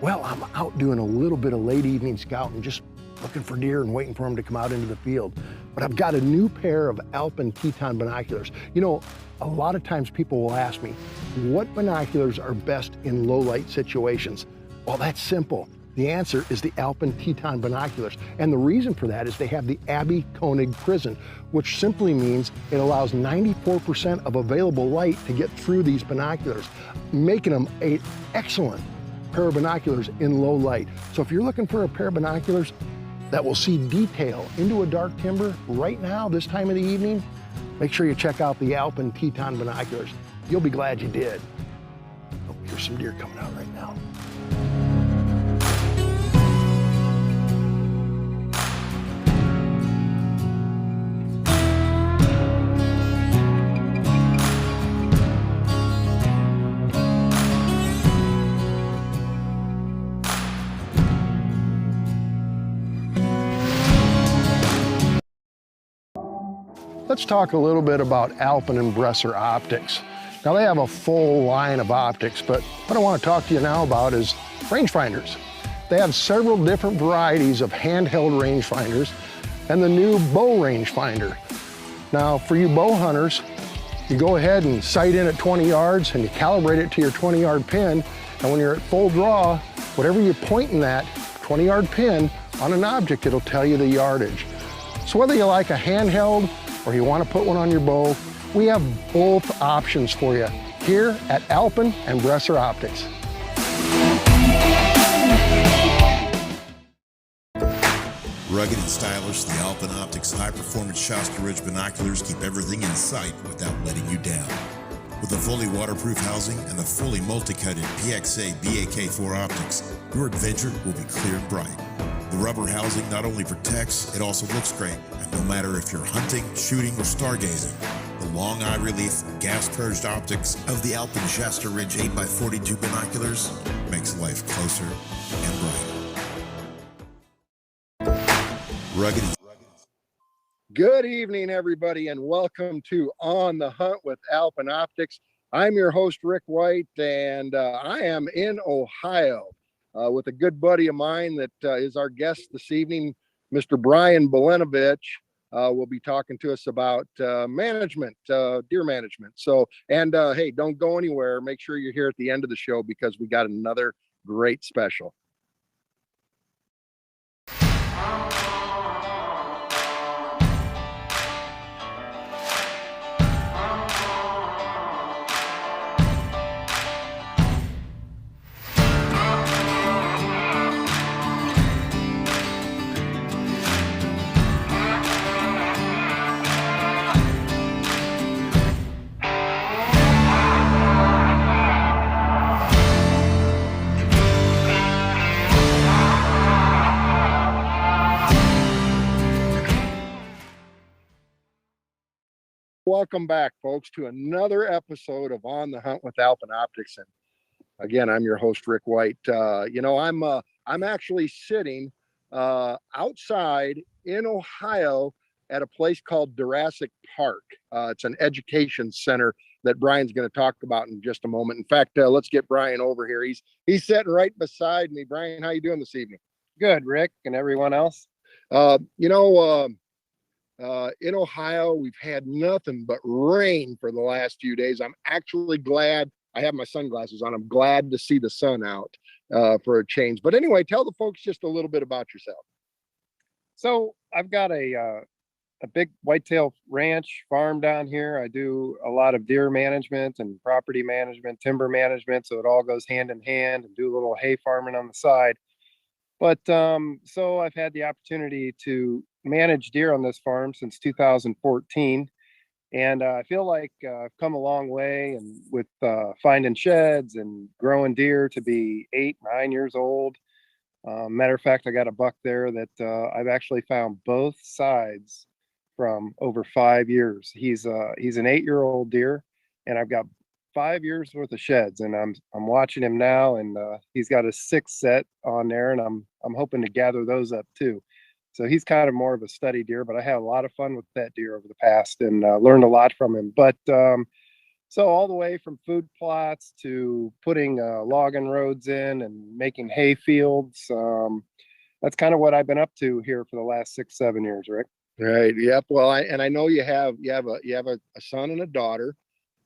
Well, I'm out doing a little bit of late evening scouting, just looking for deer and waiting for them to come out into the field. But I've got a new pair of Alpen Teton binoculars. You know, a lot of times people will ask me, what binoculars are best in low light situations? Well, that's simple. The answer is the Alpen Teton binoculars. And the reason for that is they have the Abbe Koenig prism, which simply means it allows 94% of available light to get through these binoculars, making them an excellent pair of binoculars in low light. So if you're looking for a pair of binoculars that will see detail into a dark timber right now, this time of the evening, make sure you check out the Alpen Teton binoculars. You'll be glad you did. Oh, here's some deer coming out right now. Let's talk a little bit about Alpen and Bresser optics. Now they have a full line of optics, but what I want to talk to you now about is rangefinders. They have several different varieties of handheld rangefinders and the new bow rangefinder. Now for you bow hunters, you go ahead and sight in at 20 yards and you calibrate it to your 20-yard pin, and when you're at full draw, whatever you're pointing that 20-yard pin on an object, it'll tell you the yardage. So whether you like a handheld or you want to put one on your bow, we have both options for you here at Alpen and Bresser Optics. Rugged and stylish, the Alpen Optics high-performance Shasta Ridge binoculars keep everything in sight without letting you down. With the fully waterproof housing and the fully multi-coated PXA BAK4 optics, your adventure will be clear and bright. The rubber housing not only protects, it also looks great. And no matter if you're hunting, shooting, or stargazing, the long eye relief, gas-purged optics of the Alpen Shasta Ridge 8x42 binoculars makes life closer and brighter. Rugged. Good evening, everybody, and welcome to On the Hunt with Alpen Optics. I'm your host, Rick White, and I am in Ohio with a good buddy of mine that is our guest this evening, Mr. Brian Belenovich. Will be talking to us about management, deer management. So, and hey, don't go anywhere. Make sure you're here at the end of the show because we got another great special. Welcome back, folks, to another episode of On the Hunt with Alpen Optics. And again, I'm your host, Rick White. You know, I'm actually sitting outside in Ohio at a place called Jurassic Park. It's an education center that Brian's going to talk about in just a moment. In fact, let's get Brian over here. He's sitting right beside me. Brian, how you doing this evening? Good, Rick, and everyone else. In Ohio, we've had nothing but rain for the last few days. I'm actually glad I have my sunglasses on. I'm glad to see the sun out for a change. But anyway, tell the folks just a little bit about yourself. So I've got a big whitetail ranch farm down here. I do a lot of deer management and property management, timber management. So it all goes hand in hand, and do a little hay farming on the side. But so I've had the opportunity to manage deer on this farm since 2014. And I feel like I've come a long way, and with finding sheds and growing deer to be 8, 9 years old. Matter of fact, I got a buck there that I've actually found both sides from over 5 years. He's an 8-year-old deer, and I've got 5 years worth of sheds, and I'm watching him now, and he's got a 6 set on there, and I'm hoping to gather those up too. So he's kind of more of a study deer, but I had a lot of fun with that deer over the past and learned a lot from him. But So all the way from food plots to putting logging roads in and making hay fields. That's kind of what I've been up to here for the last 6, 7 years, Rick. Right. Yep. Well, I know you have a son and a daughter,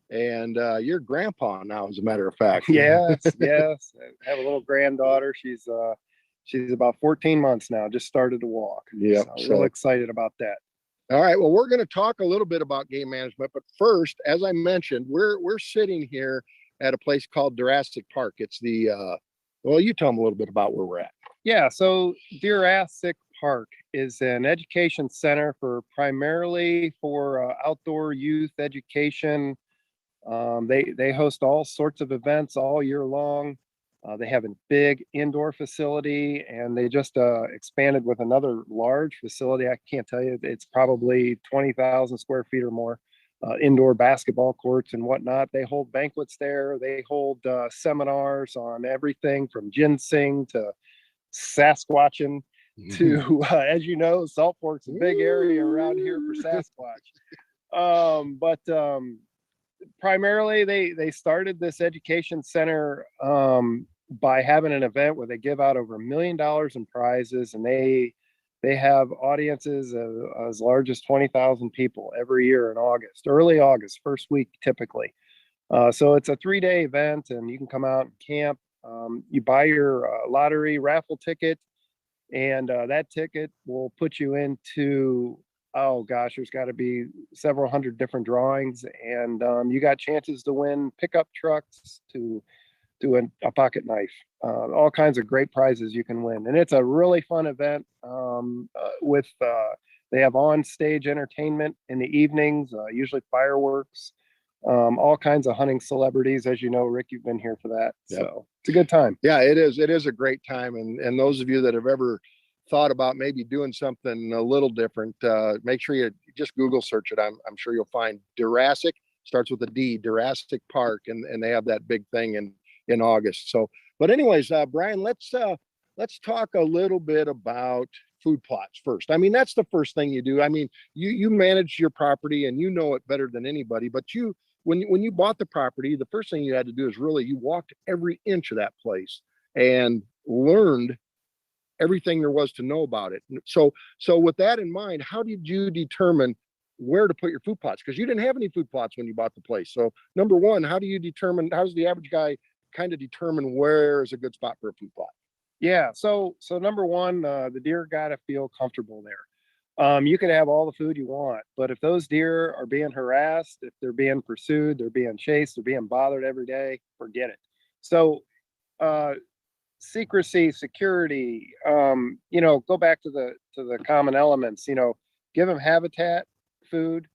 and you're grandpa now, as a matter of fact. Yes, yes. I have a little granddaughter. She's about 14 months now. Just started to walk. Yep. So real excited about that. All right. Well, we're going to talk a little bit about game management, but first, as I mentioned, we're sitting here at a place called Jurassic Park. It's well, you tell them a little bit about where we're at. Yeah. So Jurassic Park is an education center primarily for outdoor youth education. They host all sorts of events all year long. They have a big indoor facility, and they just expanded with another large facility. I can't tell you, it's probably 20,000 square feet or more. Indoor basketball courts and whatnot. They hold banquets there. They hold seminars on everything from ginseng to Sasquatching to, as you know, Salt Fork's a big area around here for Sasquatch. But primarily they started this education center by having an event where they give out over $1 million in prizes, and they have audiences as large as 20,000 people every year in early August, first week typically. So it's a 3-day event, and you can come out and camp. You buy your lottery raffle ticket, and that ticket will put you into, oh gosh, there's got to be several hundred different drawings, and you got chances to win pickup trucks, to a pocket knife, all kinds of great prizes you can win. And it's a really fun event with they have on stage entertainment in the evenings, usually fireworks, all kinds of hunting celebrities. As you know, Rick, you've been here for that. Yep. So it's a good time. Yeah, it is. It is a great time. And those of you that have ever thought about maybe doing something a little different, make sure you just Google search it. I'm sure you'll find Jurassic, starts with a D, Jurassic Park, and they have that big thing in August. So, but anyways, Brian, let's talk a little bit about food plots first. I mean, that's the first thing you do. I mean, you manage your property and you know it better than anybody, but when you bought the property, the first thing you had to do is really, you walked every inch of that place and learned everything there was to know about it. So with that in mind, how did you determine where to put your food plots? Because you didn't have any food plots when you bought the place. So number one, how does the average guy kind of determine where is a good spot for a food plot? Yeah. So number one, the deer got to feel comfortable there. You can have all the food you want, but if those deer are being harassed, if they're being pursued, they're being chased, they're being bothered every day, forget it. So, secrecy, security, go back to the common elements, give them habitat, food,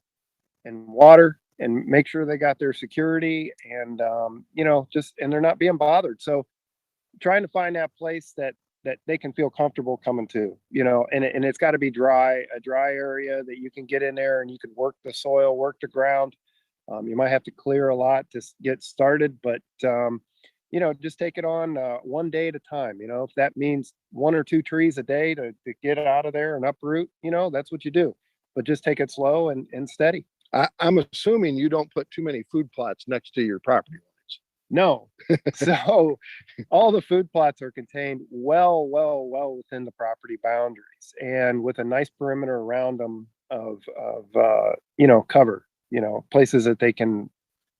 and water, and make sure they got their security, and and they're not being bothered. So trying to find that place that they can feel comfortable coming to, and it's got to be a dry area that you can get in there and you can work the soil, work the ground. You might have to clear a lot to get started, but just take it on one day at a time. If that means 1 or 2 trees a day to get it out of there and uproot, that's what you do. But just take it slow and steady. I'm assuming you don't put too many food plots next to your property lines. No. So all the food plots are contained well within the property boundaries, and with a nice perimeter around them of cover, places that they can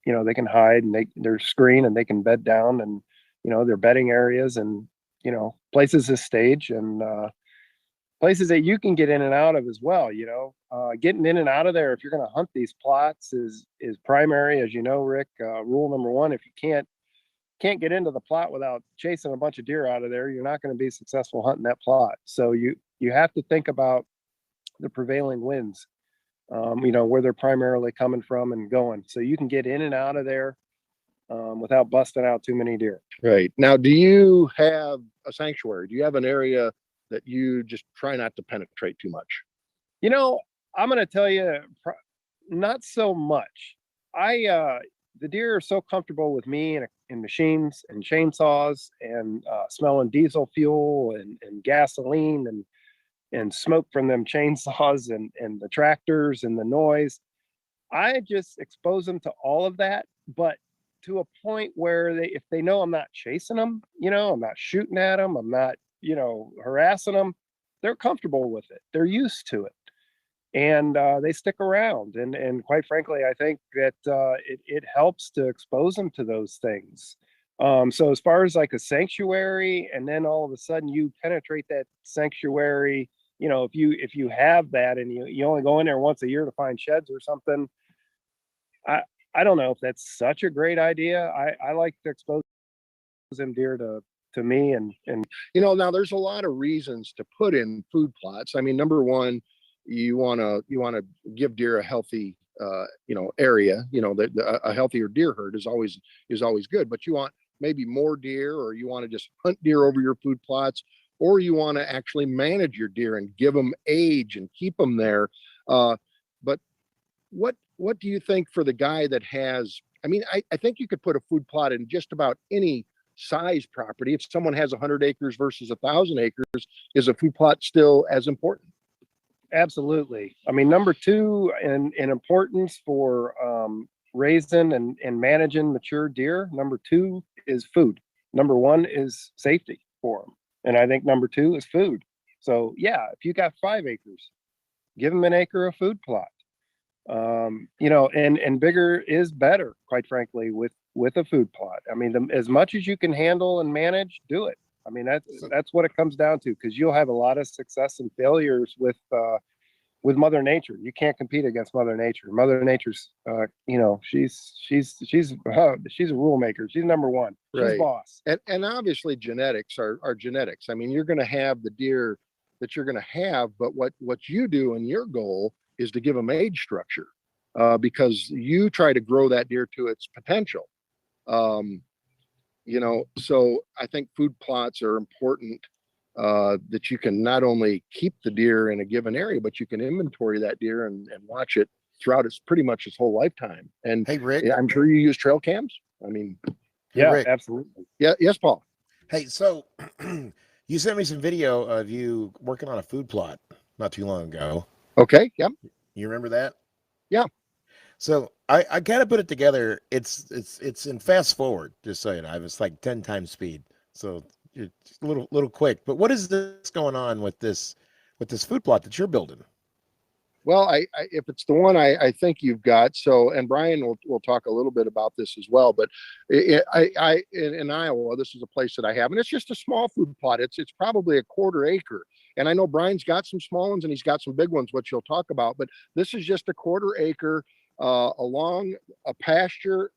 hide, and they're screened, and they can bed down, and their bedding areas, and places to stage, and places that you can get in and out of as well. Getting in and out of there, if you're going to hunt these plots, is primary, as you know, Rick. Rule number one: if you can't get into the plot without chasing a bunch of deer out of there, you're not going to be successful hunting that plot. So you have to think about the prevailing winds, where they're primarily coming from and going, so you can get in and out of there without busting out too many deer. Right. Now, do you have a sanctuary? Do you have an area that you just try not to penetrate too much? I'm going to tell you, not so much. The deer are so comfortable with me in machines and chainsaws, and smelling diesel fuel and gasoline and smoke from them chainsaws and the tractors and the noise. I just expose them to all of that, but to a point where if they know I'm not chasing them, I'm not shooting at them, I'm not, harassing them, they're comfortable with it. They're used to it. And they stick around. And quite frankly, I think that it helps to expose them to those things. So as far as like a sanctuary, and then all of a sudden you penetrate that sanctuary, if you have that and you only go in there once a year to find sheds or something, I don't know if that's such a great idea. I like to expose them deer to me and Now there's a lot of reasons to put in food plots. I mean, number one, you want to give deer a healthy area. A healthier deer herd is always good, but you want maybe more deer, or you want to just hunt deer over your food plots, or you want to actually manage your deer and give them age and keep them there. But what do you think for the guy that has, I mean, I think you could put a food plot in just about any size property. If someone has 100 acres versus 1,000 acres, is a food plot still as important? Absolutely. I mean, number two in importance for raising and managing mature deer, number two is food. Number one is safety for them. And I think number two is food. So yeah, if you got 5 acres, give them an acre of food plot. And bigger is better, quite frankly, with a food plot. I mean, as much as you can handle and manage, do it. I mean, that's what it comes down to, because you'll have a lot of success and failures with Mother Nature. You can't compete against Mother Nature. Mother Nature's, she's a rule maker. She's number one. She's Right. boss. And obviously genetics are genetics. I mean, you're going to have the deer that you're going to have, but what you do and your goal is to give them age structure, because you try to grow that deer to its potential. So I think food plots are important, that you can not only keep the deer in a given area, but you can inventory that deer and watch it throughout pretty much its whole lifetime. And Hey, Rick. I'm sure you use trail cams. I mean, Yeah, Rick. absolutely. yeah. Yes, Paul. Hey, so you sent me some video of you working on a food plot not too long ago. Okay. Yep. You remember that? Yeah. So I kind of put it together. It's in fast forward, just so you know. It's like 10 times speed. So it's a little quick. But what is this going on with this food plot that you're building? Well, I if it's the one I think you've got, so, and Brian will talk a little bit about this as well, but in Iowa, this is a place that I have, and it's just a small food plot. It's probably a 1/4 acre. And I know Brian's got some small ones and he's got some big ones, which you'll talk about, but this is just a 1/4 acre along a pasture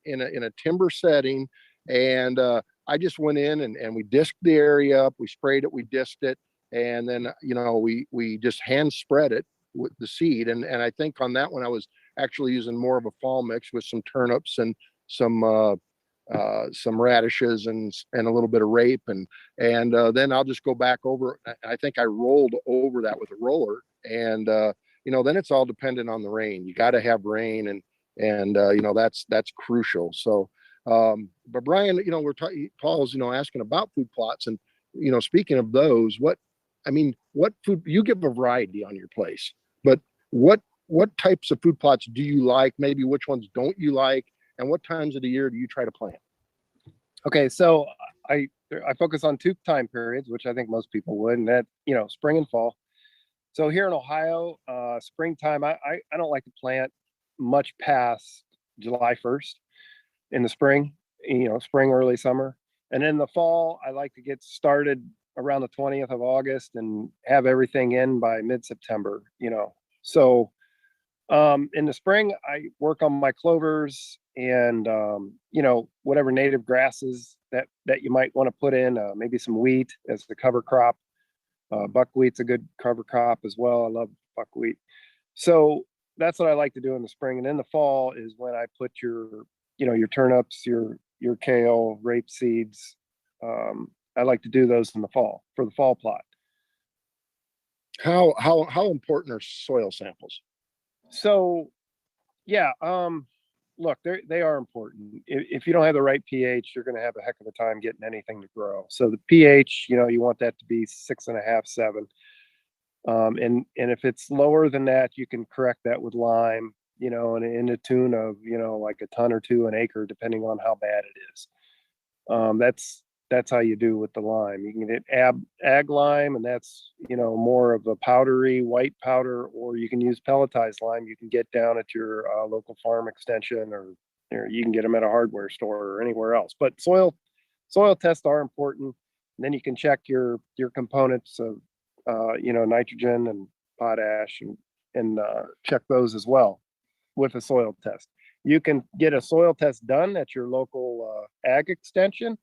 in a timber setting. And I just went in and we disked the area up, we sprayed it, we disked it, and then we just hand spread it with the seed. And I think on that one I was actually using more of a fall mix with some turnips and some radishes and a little bit of rape, and then I'll just go back over. I think I rolled over that with a roller, and then it's all dependent on the rain. You got to have rain, and that's crucial. So but Brian, Paul's asking about food plots, and speaking of those, what food, you give a variety on your place, but what types of food plots do you like? Maybe which ones don't you like, and what times of the year do you try to plant? Okay, so I focus on 2 time periods, which I think most people would, and that spring and fall. So here in Ohio, springtime, I don't like to plant much past July 1st in the spring, spring, early summer. And in the fall, I like to get started around the 20th of August and have everything in by mid-September, So in the spring, I work on my clovers and, whatever native grasses that you might want to put in, maybe some wheat as the cover crop. Buckwheat's a good cover crop as well. I love buckwheat. So that's what I like to do in the spring. And in the fall is when I put your turnips, your kale, rape seeds. I like to do those in the fall for the fall plot. How important are soil samples? So, yeah, look, they are important. If you don't have the right pH, you're going to have a heck of a time getting anything to grow. So the pH, you want that to be 6.5, 7. And if it's lower than that, you can correct that with lime. and in the tune of, like a ton or two an acre, depending on how bad it is. That's how you do with the lime. You can get ag lime, and that's, more of a powdery white powder, or you can use pelletized lime. You can get down at your local farm extension, or you can get them at a hardware store or anywhere else. But soil tests are important. And then you can check your components of, nitrogen and potash, and check those as well with a soil test. You can get a soil test done at your local ag extension,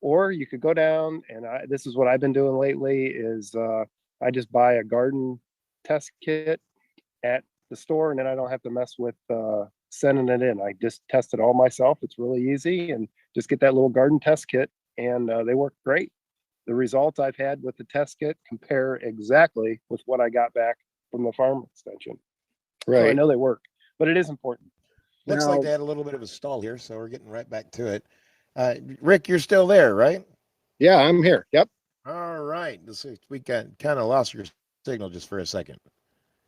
or you could go down, and this is what I've been doing lately, is I just buy a garden test kit at the store, and then I don't have to mess with sending it in. I just test it all myself. It's really easy, and just get that little garden test kit, and they work great. The results I've had with the test kit compare exactly with what I got back from the farm extension. So I know they work, but it is important. Looks like they had a little bit of a stall here, so we're getting right back to it. Rick, you're still there, right? Yeah, I'm here. Yep. All right. We kind of lost your signal just for a second.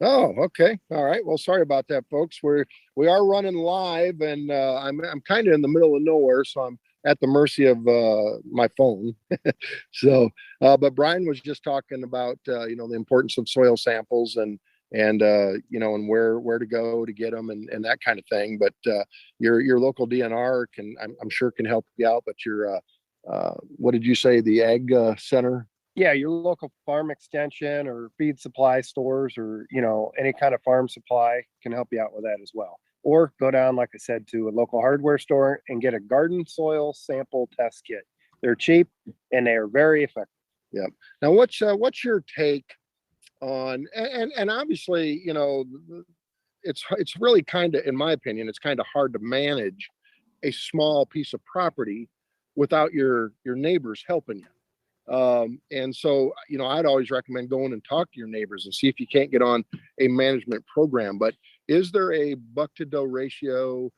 Oh, okay. All right. Well, sorry about that, folks. We are running live, and I'm kind of in the middle of nowhere, so I'm at the mercy of my phone. So, but Brian was just talking about the importance of soil samples, and and where to go to get them, and that kind of thing. But your local DNR I'm sure can help you out. But your what did you say, the ag center? Yeah, your local farm extension or feed supply stores, or any kind of farm supply can help you out with that as well. Or go down, like I said, to a local hardware store and get a garden soil sample test kit. They're cheap and they are very effective. Yeah. Now, what's your take on, and obviously, it's really kind of, in my opinion, it's kind of hard to manage a small piece of property without your neighbors helping you. And so, I'd always recommend going and talk to your neighbors and see if you can't get on a management program. But is there a buck to doe ratio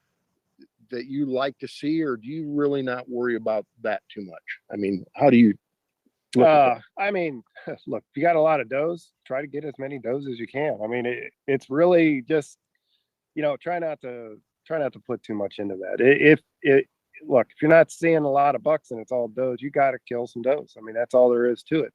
that you like to see, or do you really not worry about that too much? I mean, how do you look at that? Look, if you got a lot of does, try to get as many does as you can. I mean, it's really just, try not to put too much into that. Look, if you're not seeing a lot of bucks and it's all does, you got to kill some does. I mean, that's all there is to it.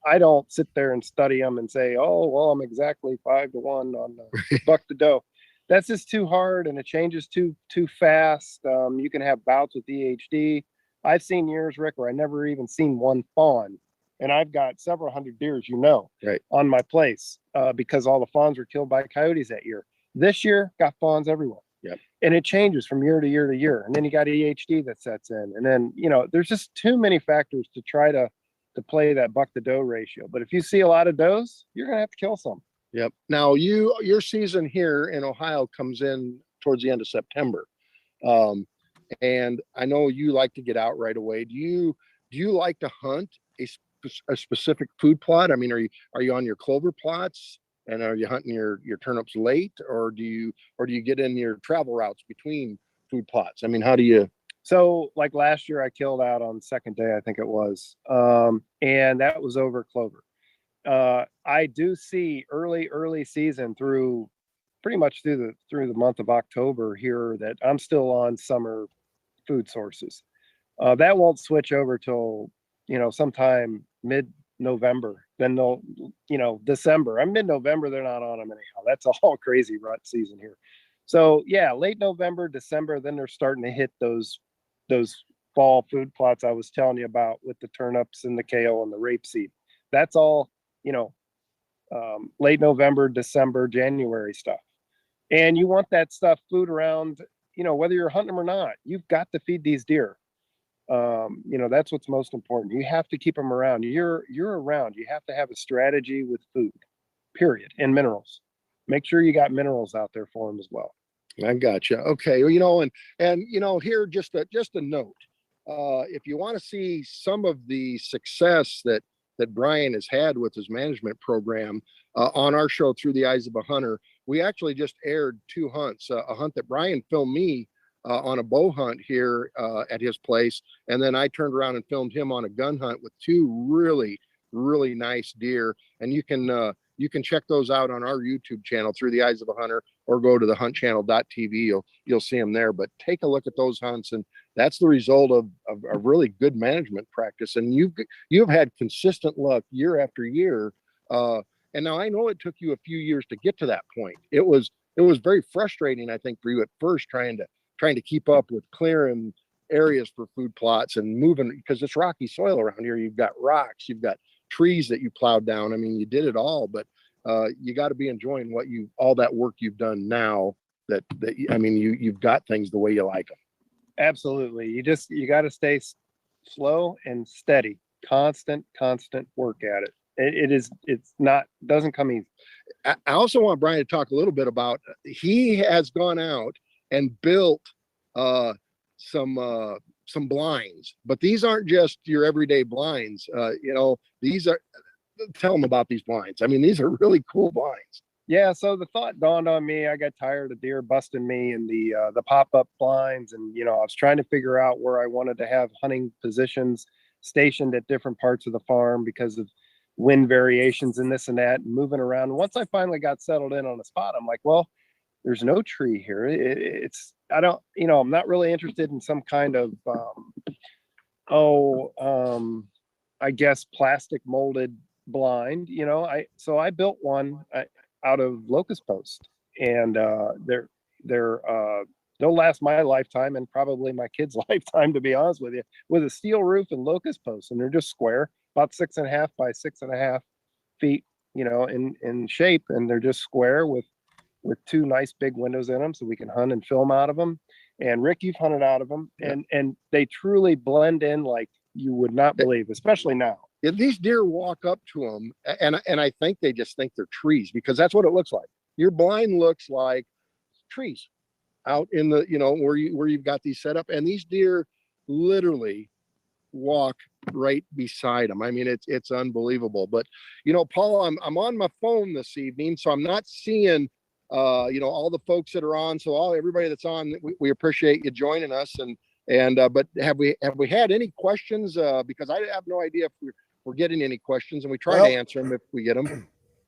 I don't sit there and study them and say, oh, well, I'm exactly 5 to 1 on the buck to doe. That's just too hard, and it changes too fast. You can have bouts with EHD. I've seen years, Rick, where I never even seen one fawn, and I've got several hundred deers, right, on my place because all the fawns were killed by coyotes that year. This year, got fawns everywhere. Yep. And it changes from year to year to year. And then you got EHD that sets in. And then, there's just too many factors to try to play that buck to doe ratio. But if you see a lot of does, you're going to have to kill some. Yep. Now your season here in Ohio comes in towards the end of September. And I know you like to get out right away. Do you like to hunt a specific food plot? I mean, are you on your clover plots? And are you hunting your turnips late, or do you get in your travel routes between food plots? I mean, how do you? So like last year, I killed out on second day, I think it was, and that was over clover. I do see early season through pretty much through the month of October here that I'm still on summer food sources. That won't switch over till sometime mid-November. Then they'll, December. I'm mid-November, they're not on them anyhow. That's all crazy rut season here. So yeah, late November, December, then they're starting to hit those fall food plots I was telling you about with the turnips and the kale and the rapeseed. That's all, late November, December, January stuff. And you want that stuff food around, whether you're hunting them or not. You've got to feed these deer. That's what's most important. You have to keep them around. You're around. You have to have a strategy with food, period, and minerals. Make sure you got minerals out there for them as well. I gotcha. Okay. Well, and here, just a note, if you want to see some of the success that Brian has had with his management program, on our show Through the Eyes of a Hunter, we actually just aired 2 hunts, a hunt that Brian filmed me on a bow hunt here at his place. And then I turned around and filmed him on a gun hunt with 2 really, really nice deer. And you can you can check those out on our YouTube channel, Through the Eyes of a Hunter, or go to the huntchannel.tv. You'll see them there. But take a look at those hunts, and that's the result of a really good management practice. And you've had consistent luck year after year. And now I know it took you a few years to get to that point. It was very frustrating, I think, for you at first, trying to keep up with clearing areas for food plots and moving, because it's rocky soil around here. You've got rocks, you've got trees that you plowed down. I mean, you did it all, but you got to be enjoying all that work you've done now. I mean, you've got things the way you like them. Absolutely. You got to stay slow and steady, constant work at it. It's not, doesn't come easy. I also want Brian to talk a little bit about, he has gone out and built some blinds, but these aren't just your everyday blinds. Tell them about these blinds. I mean, these are really cool blinds. Yeah, so the thought dawned on me. I got tired of deer busting me in the pop-up blinds, and I was trying to figure out where I wanted to have hunting positions stationed at different parts of the farm because of wind variations and this and that, and moving around. Once I finally got settled in on a spot, I'm like, well, there's no tree here. I'm not really interested in some kind of I guess plastic molded blind. So I built one out of locust post, and they'll last my lifetime and probably my kids' lifetime, to be honest with you, with a steel roof and locust posts. And they're just square, about 6.5 by 6.5 feet, in shape. And they're just square with two nice big windows in them, so we can hunt and film out of them. And Rick, you've hunted out of them, and they truly blend in like you would not believe, especially now. Yeah, these deer walk up to them, and I think they just think they're trees, because that's what it looks like. Your blind looks like trees out in the, where you've got these set up, and these deer literally walk right beside them. I mean, it's unbelievable. But Paul, I'm on my phone this evening, so I'm not seeing all the folks that are on. So everybody that's on, we appreciate you joining us. But have we had any questions? Because I have no idea if we're getting any questions, and we try to answer them if we get them.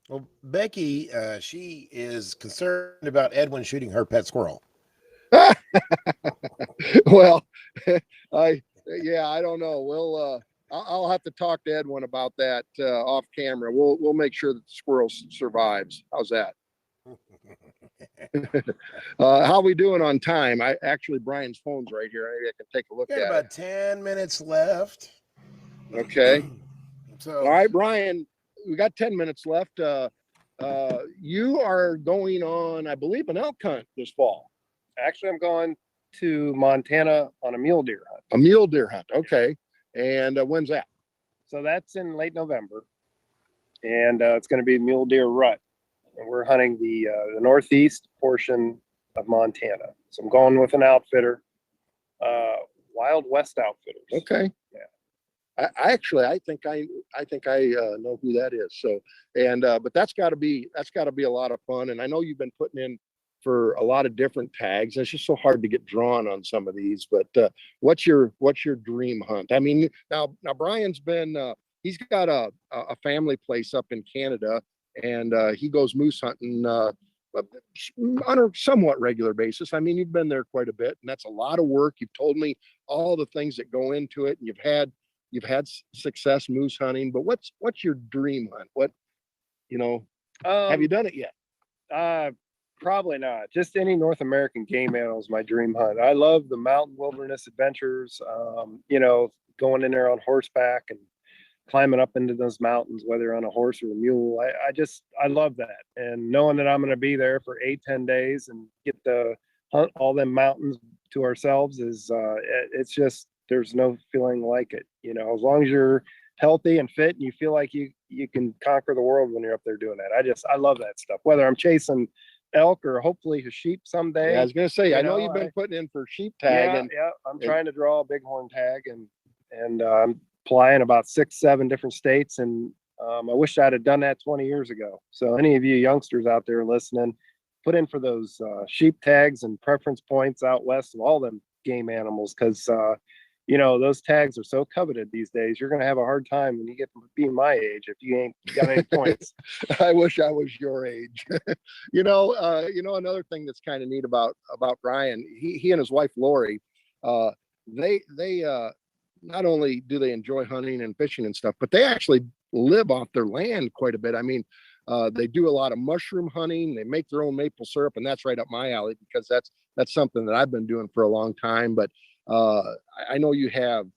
Well, Becky, she is concerned about Edwin shooting her pet squirrel. Well, I don't know. I'll have to talk to Edwin about that off camera. We'll make sure that the squirrel survives. How's that? How we doing on time? Brian's phone's right here. I can take a look at about it. 10 minutes left. Okay. So, all right, Brian, we got 10 minutes left. You are going on, I believe, an elk hunt this fall. Actually, I'm going to Montana on a mule deer hunt. A mule deer hunt. Okay. And when's that? So that's in late November, and it's going to be mule deer rut. And we're hunting the northeast portion of Montana. So I'm going with an outfitter, Wild West Outfitters. Okay. Yeah. I think I know who that is. So, but that's got to be a lot of fun. And I know you've been putting in for a lot of different tags. It's just so hard to get drawn on some of these. But what's your dream hunt? I mean, now Brian's been he's got a family place up in Canada, and he goes moose hunting on a somewhat regular basis. I mean, you've been there quite a bit, and that's a lot of work. You've told me all the things that go into it, and you've had success moose hunting. But what's your dream hunt? What have you done it yet? Probably not. Just any North American game animal is my dream hunt. I love the mountain wilderness adventures. Going in there on horseback and climbing up into those mountains, whether on a horse or a mule. I love that. And knowing that I'm going to be there for 8-10 days and get to hunt all them mountains to ourselves is, it's just, there's no feeling like it. As long as you're healthy and fit and you feel like you can conquer the world when you're up there doing that. I love that stuff, whether I'm chasing elk or hopefully a sheep someday. Yeah, I was going to say, I know you've been putting in for sheep tag. Yeah, I'm trying to draw a bighorn tag, and I'm applying about 6-7 different states, and I wish I'd have done that 20 years ago. So any of you youngsters out there listening, put in for those sheep tags and preference points out west of all them game animals, because you know, those tags are so coveted these days. You're going to have a hard time when you get to be my age if you ain't got any points. I wish I was your age. Another thing that's kind of neat about Brian, he and his wife Lori, they not only do they enjoy hunting and fishing and stuff, but they actually live off their land quite a bit. I mean, they do a lot of mushroom hunting. They make their own maple syrup, and that's right up my alley because that's something that I've been doing for a long time. But I know you have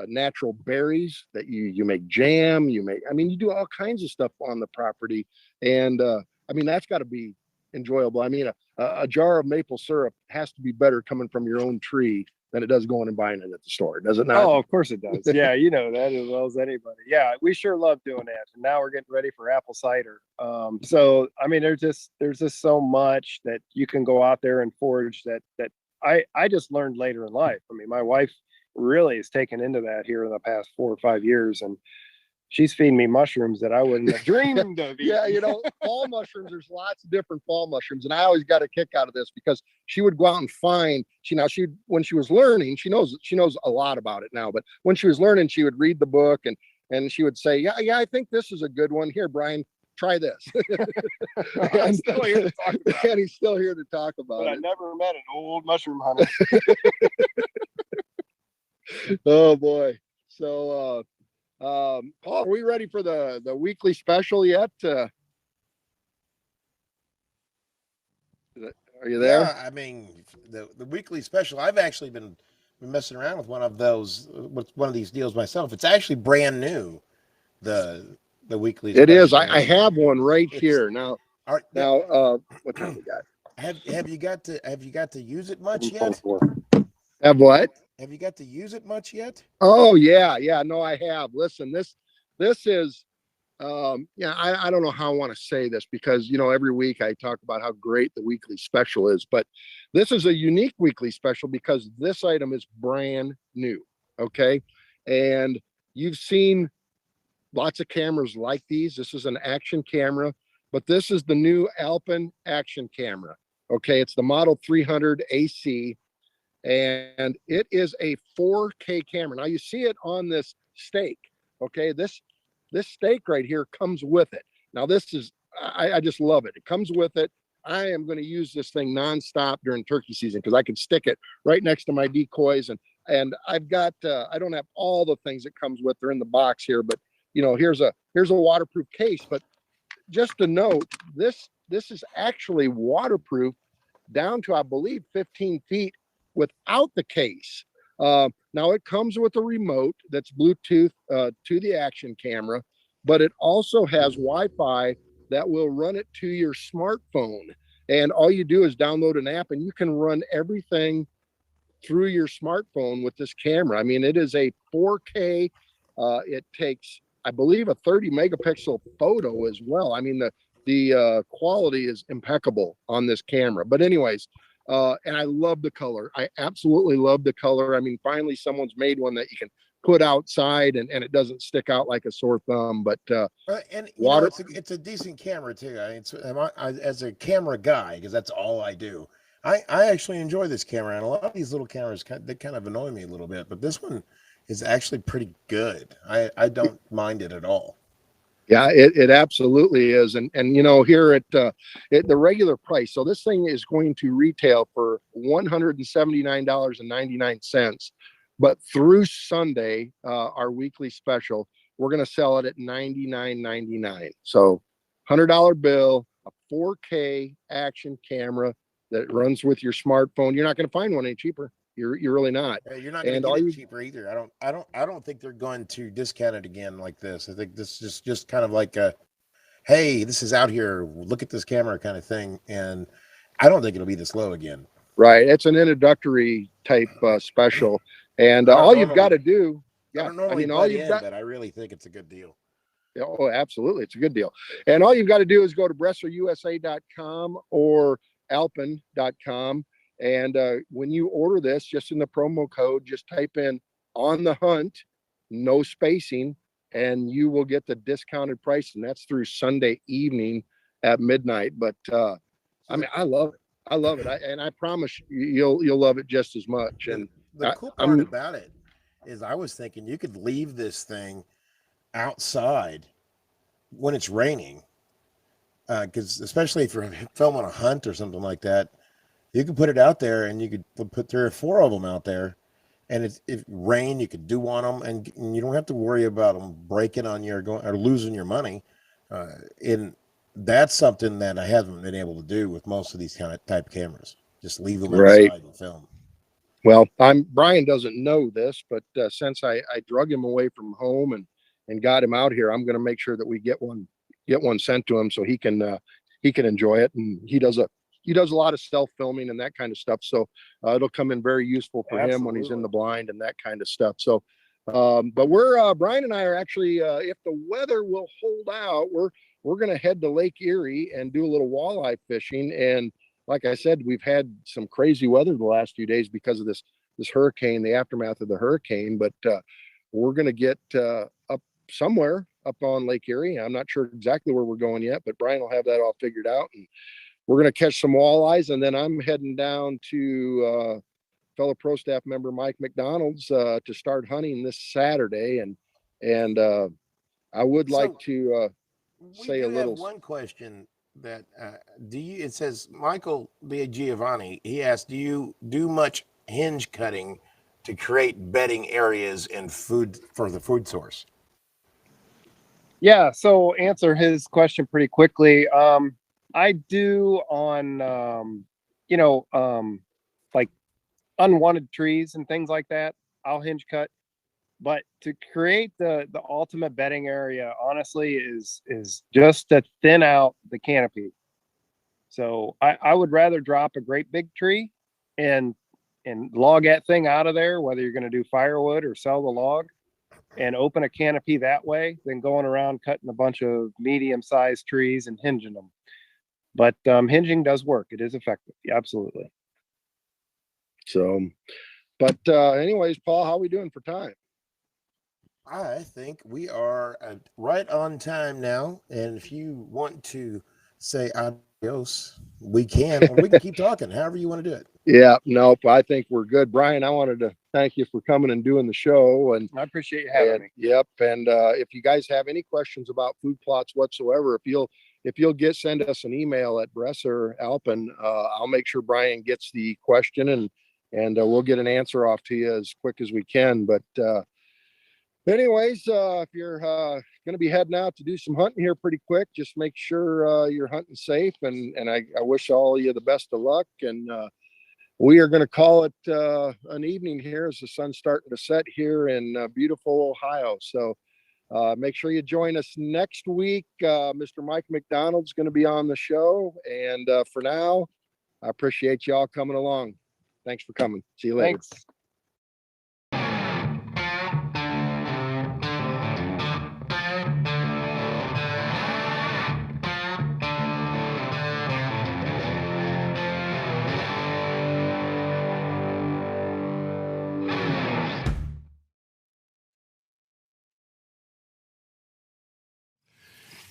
natural berries that you make jam. You do all kinds of stuff on the property, and that's got to be enjoyable. I mean, a jar of maple syrup has to be better coming from your own tree than it does going and buying it at the store, does it not? Oh, of course it does. Yeah, you know that as well as anybody. Yeah, we sure love doing that. And now we're getting ready for apple cider. So I mean, there's just so much that you can go out there and forage that I just learned later in life. I mean, my wife really has taken into that here in the past 4 or 5 years, and she's feeding me mushrooms that I wouldn't have dreamed of eating. Yeah, fall mushrooms, there's lots of different fall mushrooms. And I always got a kick out of this because she would go out and find, when she was learning, she knows a lot about it now, but when she was learning, she would read the book and she would say, yeah, I think this is a good one. Here, Brian, try this. I'm still here to talk about it. And he's still here to talk about but it. I never met an old mushroom hunter. Oh boy. So, Paul, are we ready for the weekly special yet? Are you there? Yeah, I mean, the weekly special. I've actually been messing around with one of these deals myself. It's actually brand new. The weekly. It special. is. I have one right here now. All right, now, what time we got? Have you got to use it much yet? Have what? Have you got to use it much yet? Oh yeah. No, I have. Listen, this is, I don't know how I want to say this because, every week I talk about how great the weekly special is, but this is a unique weekly special because this item is brand new. Okay. And you've seen lots of cameras like these. This is an action camera, but this is the new Alpen action camera. Okay. It's the Model 300 AC. And it is a 4K camera. Now you see it on this stake. Okay, this stake right here comes with it. Now this is, I just love it. It comes with it. I am going to use this thing nonstop during turkey season because I can stick it right next to my decoys, and I've got I don't have all the things it comes with. They're in the box here, but here's a waterproof case. But just to note, this is actually waterproof down to, I believe, 15 feet. Without the case. Now it comes with a remote that's Bluetooth to the action camera, but it also has Wi-Fi that will run it to your smartphone. And all you do is download an app and you can run everything through your smartphone with this camera. I mean, it is a 4K. It takes, I believe, a 30 megapixel photo as well. I mean, the quality is impeccable on this camera. But anyways, and I love the color. I absolutely love the color. I mean, finally someone's made one that you can put outside and it doesn't stick out like a sore thumb. But and water, it's a decent camera too. As a camera guy, because that's all I do. I actually enjoy this camera, and a lot of these little cameras they kind of annoy me a little bit, but this one is actually pretty good. I don't mind it at all. Yeah, it absolutely is. And here at the regular price, so this thing is going to retail for $179.99. But through Sunday, our weekly special, we're going to sell it at $99.99. So $100 bill, a 4K action camera that runs with your smartphone. You're not going to find one any cheaper. You're really not. You're not going to get it cheaper either. I don't think they're going to discount it again like this. I think this is just kind of like a, hey, this is out here. Look at this camera kind of thing. And I don't think it'll be this low again. Right. It's an introductory type special. And all you've got to do. Yeah. I mean, all you've got. But I really think it's a good deal. Oh, absolutely. It's a good deal. And all you've got to do is go to BresslerUSA.com or Alpen.com. And when you order this, just in the promo code, just type in "on the hunt," no spacing, and you will get the discounted price. And that's through Sunday evening at midnight. But I mean, I love it. I love it. And I promise you'll love it just as much. And the cool part about it is I was thinking you could leave this thing outside when it's raining, because especially if you're filming a hunt or something like that, you could put it out there and you could put 3 or 4 of them out there, and if rain, you could do on them, and you don't have to worry about them breaking on you or losing your money. And that's something that I haven't been able to do with most of these kind of type cameras. Just leave them Right. outside and film. Well, Brian doesn't know this, but since I drug him away from home and got him out here, I'm going to make sure that we get one sent to him so he can enjoy it. And he does a lot of self filming and that kind of stuff. So it'll come in very useful for him when he's in the blind and that kind of stuff. So, but Brian and I are actually, if the weather will hold out, we're going to head to Lake Erie and do a little walleye fishing. And like I said, we've had some crazy weather the last few days because of this hurricane, the aftermath of the hurricane. But we're going to get up somewhere up on Lake Erie. I'm not sure exactly where we're going yet, but Brian will have that all figured out. And we're going to catch some walleyes. And then I'm heading down to fellow pro staff member Mike McDonald's to start hunting this Saturday. And I would like to say a little. One question that it says Michael Giovanni, he asked, do you do much hinge cutting to create bedding areas and food for the food source? Yeah, so answer his question pretty quickly. I do on like unwanted trees and things like that, I'll hinge cut. But to create the ultimate bedding area, honestly, is just to thin out the canopy. So I would rather drop a great big tree and log that thing out of there, whether you're going to do firewood or sell the log, and open a canopy that way than going around cutting a bunch of medium-sized trees and hinging them. But hinging does work. It is effective. Yeah, absolutely. So, but anyways, Paul, how are we doing for time? I think we are right on time now. And if you want to say adios, we can, or we can keep talking, however you want to do it. Yeah, nope. I think we're good. Brian, I wanted to thank you for coming and doing the show. And I appreciate you having me. Yep. And if you guys have any questions about food plots whatsoever, if you'll send us an email at Bresser Alpen, I'll make sure Brian gets the question and we'll get an answer off to you as quick as we can. But anyways, if you're going to be heading out to do some hunting here pretty quick, just make sure you're hunting safe. And I wish all of you the best of luck. And we are going to call it an evening here as the sun's starting to set here in beautiful Ohio. So make sure you join us next week. Mr. Mike McDonald's going to be on the show. And for now, I appreciate y'all coming along. Thanks for coming. See you later. Thanks.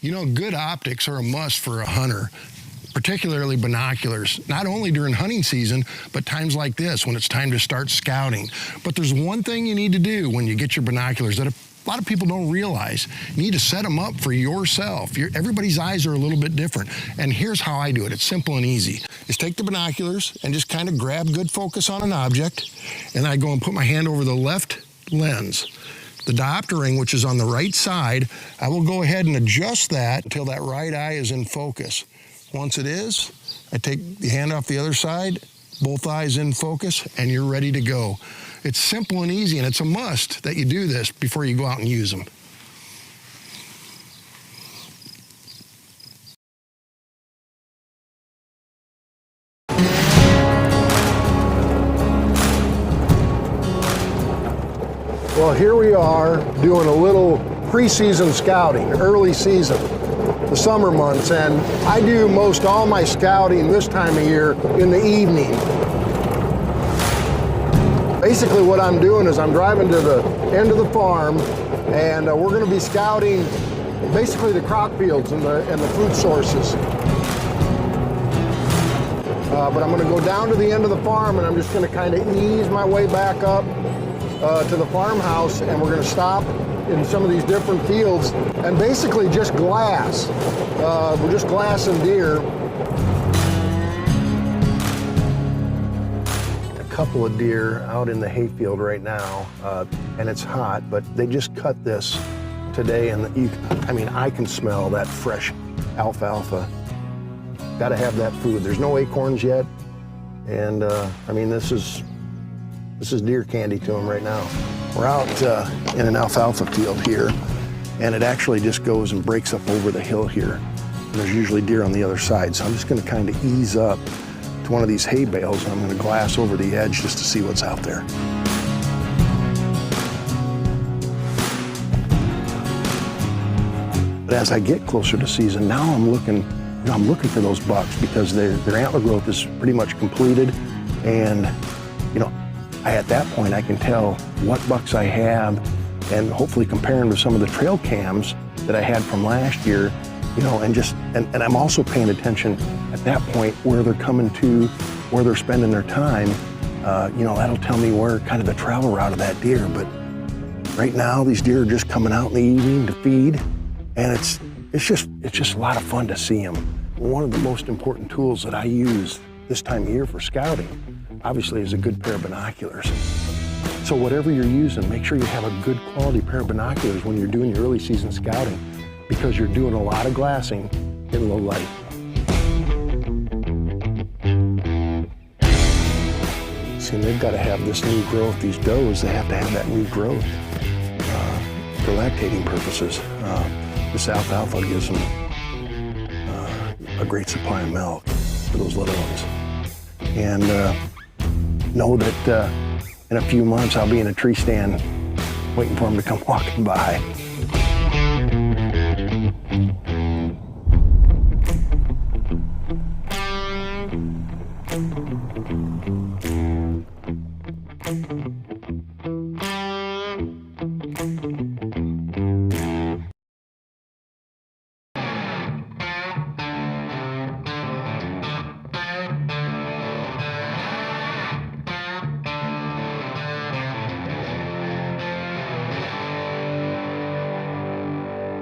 You know, good optics are a must for a hunter, particularly binoculars, not only during hunting season, but times like this when it's time to start scouting. But there's one thing you need to do when you get your binoculars that a lot of people don't realize. You need to set them up for yourself. Everybody's eyes are a little bit different. And here's how I do it. It's simple and easy. Just take the binoculars and just kind of grab good focus on an object. And I go and put my hand over the left lens. The diopter ring, which is on the right side, I will go ahead and adjust that until that right eye is in focus. Once it is, I take the hand off the other side, both eyes in focus, and you're ready to go. It's simple and easy, and it's a must that you do this before you go out and use them. Well, here we are doing a little preseason scouting, early season, the summer months, and I do most all my scouting this time of year in the evening. Basically what I'm doing is I'm driving to the end of the farm, and we're going to be scouting basically the crop fields and the food sources. But I'm going to go down to the end of the farm, and I'm just going to kind of ease my way back up to the farmhouse, and we're going to stop in some of these different fields and basically just glass. We're just glassing deer. A couple of deer out in the hayfield right now, and it's hot, but they just cut this today, and I can smell that fresh alfalfa. Got to have that food. There's no acorns yet, and this is deer candy to them right now. We're out in an alfalfa field here, and it actually just goes and breaks up over the hill here. And there's usually deer on the other side, so I'm just going to kind of ease up to one of these hay bales, and I'm going to glass over the edge just to see what's out there. But as I get closer to season, now I'm looking for those bucks because their antler growth is pretty much completed, and at that point I can tell what bucks I have, and hopefully compare them to some of the trail cams that I had from last year, and I'm also paying attention at that point where they're coming to, where they're spending their time. That'll tell me where kind of the travel route of that deer. But right now these deer are just coming out in the evening to feed, and it's just a lot of fun to see them. One of the most important tools that I use this time of year for scouting, obviously, is a good pair of binoculars. So whatever you're using, make sure you have a good quality pair of binoculars when you're doing your early season scouting, because you're doing a lot of glassing in low light. See, they've got to have this new growth. These does, they have to have that new growth for lactating purposes. This alfalfa gives them a great supply of milk for those little ones. And know that in a few months I'll be in a tree stand waiting for them to come walking by.